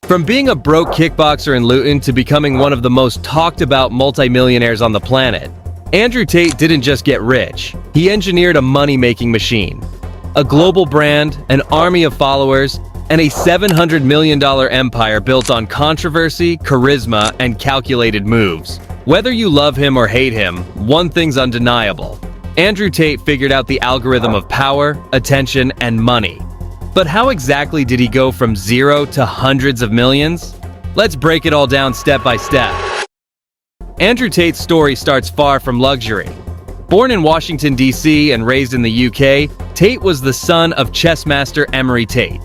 From being a broke kickboxer in Luton to becoming one of the most talked about multimillionaires on the planet, Andrew Tate didn't just get rich, he engineered a money-making machine. A global brand, an army of followers, and a $700 million empire built on controversy, charisma, and calculated moves. Whether you love him or hate him, one thing's undeniable. Andrew Tate figured out the algorithm of power, attention, and money. But how exactly did he go from zero to hundreds of millions? Let's break it all down step by step. Andrew Tate's story starts far from luxury. Born in Washington, D.C. and raised in the UK, Tate was the son of chess master Emery Tate.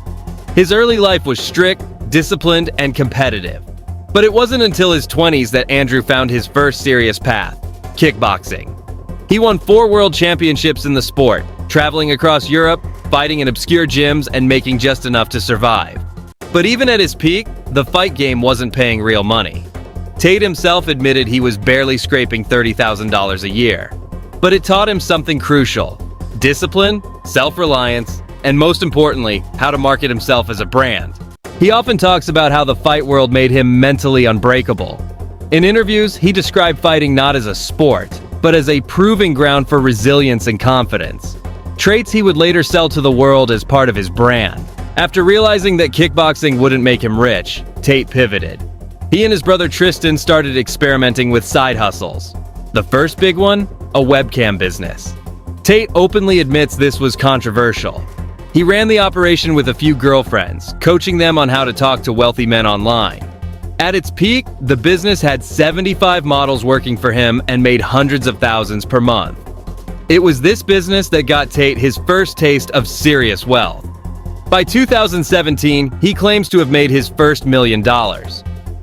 His early life was strict, disciplined, and competitive. But it wasn't until his 20s that Andrew found his first serious path: kickboxing. He won 4 world championships in the sport, traveling across Europe, fighting in obscure gyms, and making just enough to survive. But even at his peak, the fight game wasn't paying real money. Tate himself admitted he was barely scraping $30,000 a year. But it taught him something crucial: discipline, self-reliance, and most importantly, how to market himself as a brand. He often talks about how the fight world made him mentally unbreakable. In interviews, he described fighting not as a sport, but as a proving ground for resilience and confidence. Traits he would later sell to the world as part of his brand. After realizing that kickboxing wouldn't make him rich, Tate pivoted. He and his brother Tristan started experimenting with side hustles. The first big one, a webcam business. Tate openly admits this was controversial. He ran the operation with a few girlfriends, coaching them on how to talk to wealthy men online. At its peak, the business had 75 models working for him and made hundreds of thousands per month. It was this business that got Tate his first taste of serious wealth. By 2017, he claims to have made his first $1 million.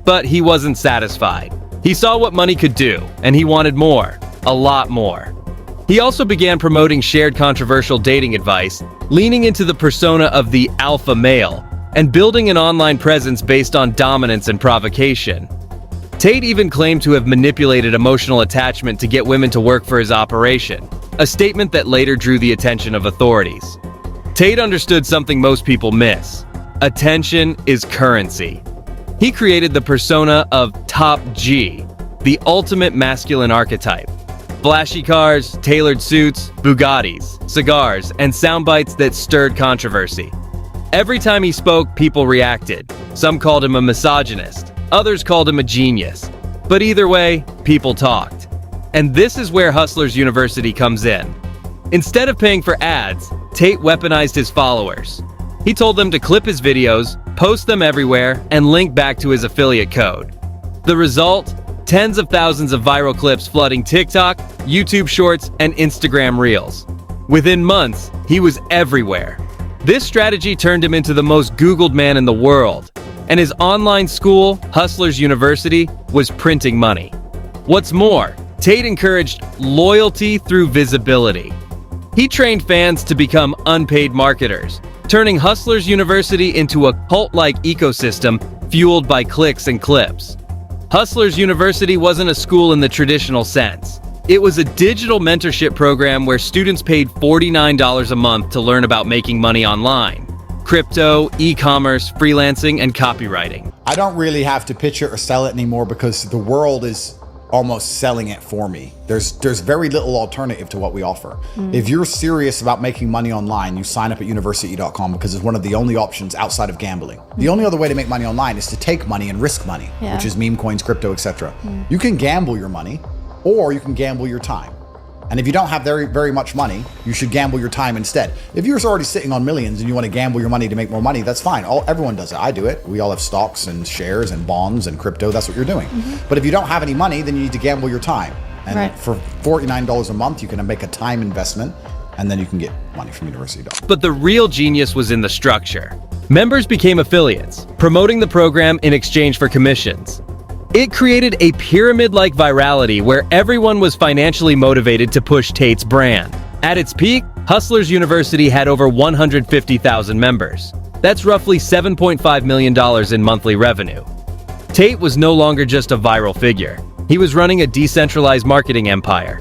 But he wasn't satisfied. He saw what money could do, and he wanted more, a lot more. He also began promoting shared controversial dating advice, leaning into the persona of the alpha male, and building an online presence based on dominance and provocation. Tate even claimed to have manipulated emotional attachment to get women to work for his operation, a statement that later drew the attention of authorities. Tate understood something most people miss: attention is currency. He created the persona of Top G, the ultimate masculine archetype. Flashy cars, tailored suits, Bugattis, cigars, and sound bites that stirred controversy. Every time he spoke, people reacted. Some called him a misogynist, others called him a genius. But either way, people talked. And this is where Hustlers University comes in. Instead of paying for ads, Tate weaponized his followers. He told them to clip his videos, post them everywhere, and link back to his affiliate code. The result? Tens of thousands of viral clips flooding TikTok, YouTube Shorts, and Instagram Reels. Within months, he was everywhere. This strategy turned him into the most Googled man in the world, and his online school, Hustlers University, was printing money. What's more, Tate encouraged loyalty through visibility. He trained fans to become unpaid marketers, turning Hustlers University into a cult-like ecosystem fueled by clicks and clips. Hustlers University wasn't a school in the traditional sense. It was a digital mentorship program where students paid $49 a month to learn about making money online: crypto, e-commerce, freelancing, and copywriting. I don't really have to pitch it or sell it anymore because the world is almost selling it for me. There's very little alternative to what we offer. If you're serious about making money online, you sign up at university.com because it's one of the only options outside of gambling. The only other way to make money online is to take money and risk money, which is meme coins, crypto, etc. You can gamble your money, or you can gamble your time. And if you don't have very much money, you should gamble your time instead. If you're already sitting on millions and you want to gamble your money to make more money, that's fine. Everyone does it. I do it. We all have stocks and shares and bonds and crypto. That's what you're doing. But if you don't have any money, then you need to gamble your time. And for $49 a month, you can make a time investment, and then you can get money from university. But the real genius was in the structure. Members became affiliates, promoting the program in exchange for commissions. It created a pyramid-like virality where everyone was financially motivated to push Tate's brand. At its peak, Hustlers University had over 150,000 members. That's roughly $7.5 million in monthly revenue. Tate was no longer just a viral figure. He was running a decentralized marketing empire.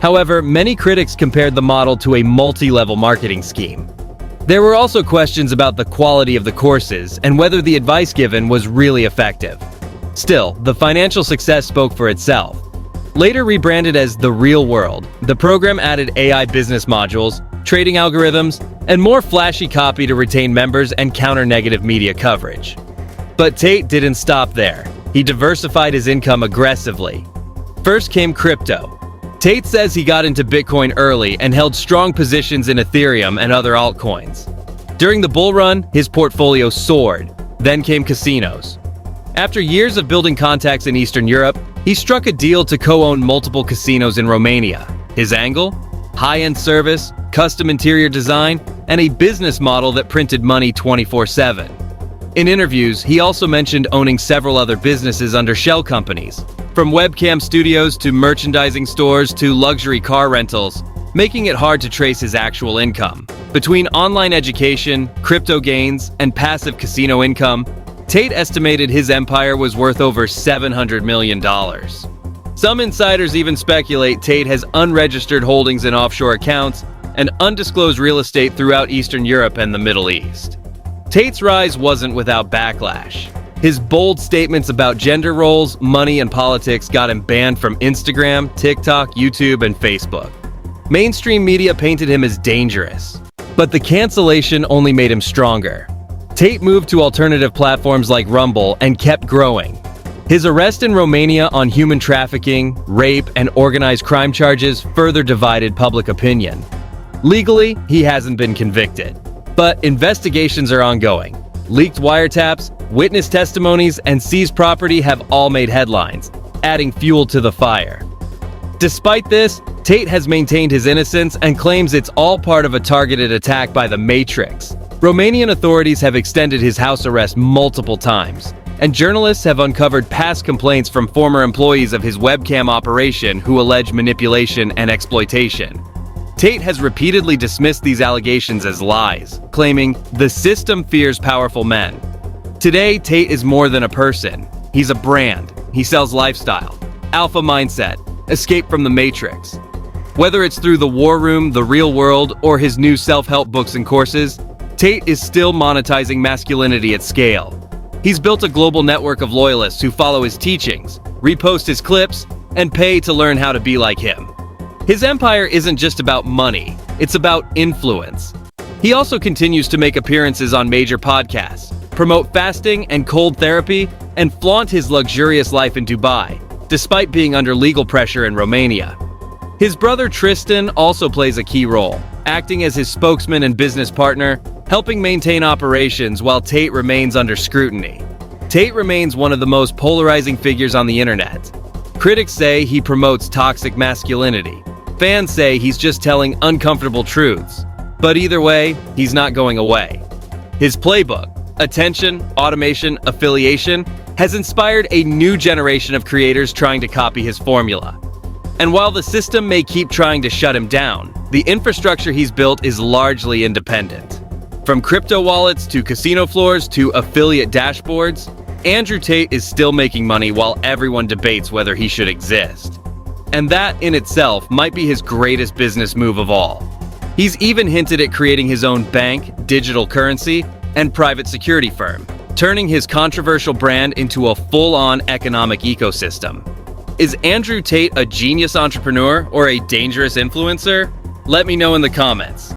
However, many critics compared the model to a multi-level marketing scheme. There were also questions about the quality of the courses and whether the advice given was really effective. Still, the financial success spoke for itself. Later rebranded as The Real World, the program added AI business modules, trading algorithms, and more flashy copy to retain members and counter negative media coverage. But Tate didn't stop there. He diversified his income aggressively. First came crypto. Tate says he got into Bitcoin early and held strong positions in Ethereum and other altcoins. During the bull run, his portfolio soared. Then came casinos. After years of building contacts in Eastern Europe, he struck a deal to co-own multiple casinos in Romania. His angle? High-end service, custom interior design, and a business model that printed money 24/7. In interviews, he also mentioned owning several other businesses under shell companies, from webcam studios to merchandising stores to luxury car rentals, making it hard to trace his actual income. Between online education, crypto gains, and passive casino income, Tate estimated his empire was worth over $700 million. Some insiders even speculate Tate has unregistered holdings in offshore accounts and undisclosed real estate throughout Eastern Europe and the Middle East. Tate's rise wasn't without backlash. His bold statements about gender roles, money, and politics got him banned from Instagram, TikTok, YouTube, and Facebook. Mainstream media painted him as dangerous. But the cancellation only made him stronger. Tate moved to alternative platforms like Rumble and kept growing. His arrest in Romania on human trafficking, rape, and organized crime charges further divided public opinion. Legally, he hasn't been convicted, but investigations are ongoing. Leaked wiretaps, witness testimonies, and seized property have all made headlines, adding fuel to the fire. Despite this, Tate has maintained his innocence and claims it's all part of a targeted attack by the Matrix. Romanian authorities have extended his house arrest multiple times, and journalists have uncovered past complaints from former employees of his webcam operation who allege manipulation and exploitation. Tate has repeatedly dismissed these allegations as lies, claiming the system fears powerful men. Today, Tate is more than a person. He's a brand. He sells lifestyle, alpha mindset, escape from the Matrix. Whether it's through the War Room, The Real World, or his new self-help books and courses, Tate is still monetizing masculinity at scale. He's built a global network of loyalists who follow his teachings, repost his clips, and pay to learn how to be like him. His empire isn't just about money, it's about influence. He also continues to make appearances on major podcasts, promote fasting and cold therapy, and flaunt his luxurious life in Dubai, despite being under legal pressure in Romania. His brother Tristan also plays a key role, acting as his spokesman and business partner, helping maintain operations while Tate remains under scrutiny. Tate remains one of the most polarizing figures on the internet. Critics say he promotes toxic masculinity. Fans say he's just telling uncomfortable truths. But either way, he's not going away. His playbook, attention, automation, affiliation, has inspired a new generation of creators trying to copy his formula. And while the system may keep trying to shut him down, the infrastructure he's built is largely independent. From crypto wallets to casino floors to affiliate dashboards, Andrew Tate is still making money while everyone debates whether he should exist. And that in itself might be his greatest business move of all. He's even hinted at creating his own bank, digital currency, and private security firm, turning his controversial brand into a full-on economic ecosystem. Is Andrew Tate a genius entrepreneur or a dangerous influencer? Let me know in the comments.